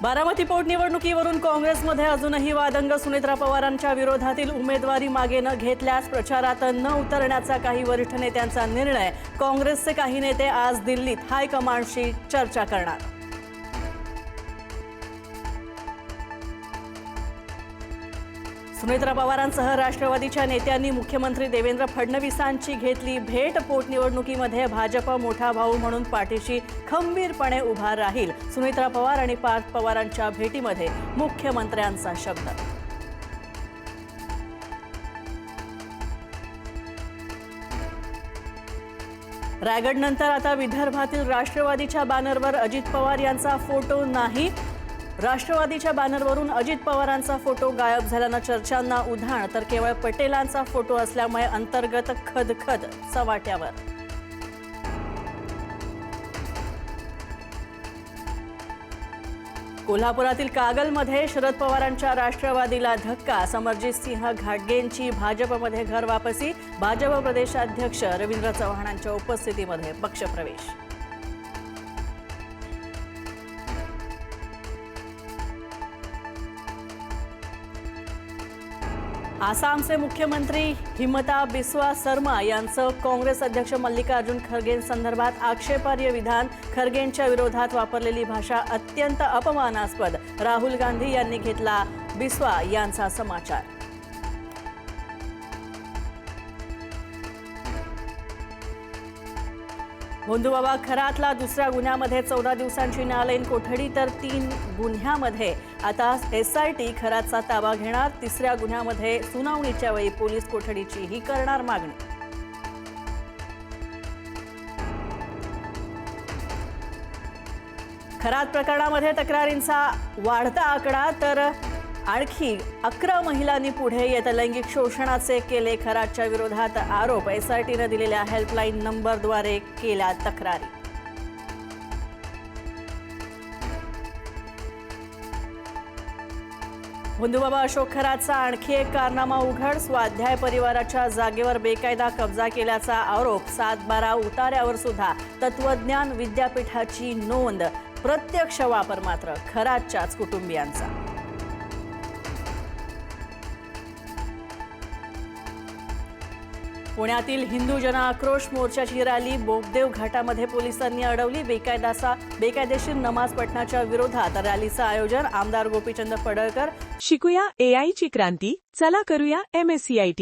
बारामती पोटनिवडणुकीवरून काँग्रेसमध्ये अजूनही वादंग. सुनेत्रा पवारांच्या विरोधातील उमेदवारी मागे न घेतल्यास प्रचारात न उतरण्याचा काही वरिष्ठ नेत्यांचा निर्णय. काँग्रेसचे काही नेते आज दिल्लीत हायकमांडशी चर्चा करणार. सुनेत्रा पवारांसह राष्ट्रवादीच्या नेत्यांनी मुख्यमंत्री देवेंद्र फडणवीसांची घेतली भेट. पोटनिवडणुकीमध्ये भाजप मोठा भाऊ म्हणून पाठीशी खंबीरपणे उभा राहील. सुनेत्रा पवार आणि पार्थ पवारांच्या भेटीमध्ये मुख्यमंत्र्यांचा शब्द. रायगडनंतर आता विदर्भातील राष्ट्रवादीच्या बॅनरवर अजित पवार यांचा फोटो नाही. राष्ट्रवादीच्या बॅनरवरून अजित पवारांचा फोटो गायब झाल्यानं चर्चांना उधाण. तर केवळ पटेलांचा फोटो असल्यामुळे अंतर्गत खदखद चव्हाट्यावर. कोल्हापुरातील कागलमध्ये शरद पवारांच्या राष्ट्रवादीला धक्का. समरजित सिंह घाटगेंची भाजपमध्ये घर वापसी. भाजप प्रदेशाध्यक्ष रवींद्र चव्हाणांच्या उपस्थितीमध्ये पक्षप्रवेश. आसामचे मुख्यमंत्री हिमंता बिस्वा शर्मा यांचं काँग्रेस अध्यक्ष मल्लिकार्जुन खरगेंसंदर्भात आक्षेपार्ह विधान. खरगेंच्या विरोधात वापरलेली भाषा अत्यंत अपमानास्पद. राहुल गांधी यांनी घेतला बिस्वा यांचा समाचार. भोंदूबाबा खरातला दुसऱ्या गुन्ह्यामध्ये 14 दिवसांची न्यायालयीन कोठडी. तर 3 गुन्ह्यामध्ये आता SIT खरातचा ताबा घेणार. तिसऱ्या गुन्ह्यामध्ये सुनावणीच्या वेळी पोलीस कोठडीचीही करणार मागणी. खरात प्रकरणामध्ये तक्रारींचा वाढता आकडा. तर आणखी 11 महिलांनी पुढे येत लैंगिक शोषणाचे केले. खरातच्या विरोधात आरोप. SITनं दिलेल्या हेल्पलाईन नंबरद्वारे केल्या तक्रारी. भोंदूबाबा अशोक खरातचा आणखी एक कारनामा उघड. स्वाध्याय परिवाराच्या जागेवर बेकायदा कब्जा केल्याचा आरोप. 7-12 उतार्यावर सुद्धा तत्वज्ञान विद्यापीठाची नोंद. प्रत्यक्ष वापर मात्र खरातच्याच कुटुंबियांचा. पुण्यातील हिंदू जन आक्रोश मोर्चाची रॅली बोगदेव घाटामध्ये पोलिसांनी अडवली. बेकायदेशीर नमाज पठणाच्या विरोधात रॅलीचं आयोजन. आमदार गोपीचंद पडळकर. शिकूया AI ची क्रांती. चला करूया MSCIT.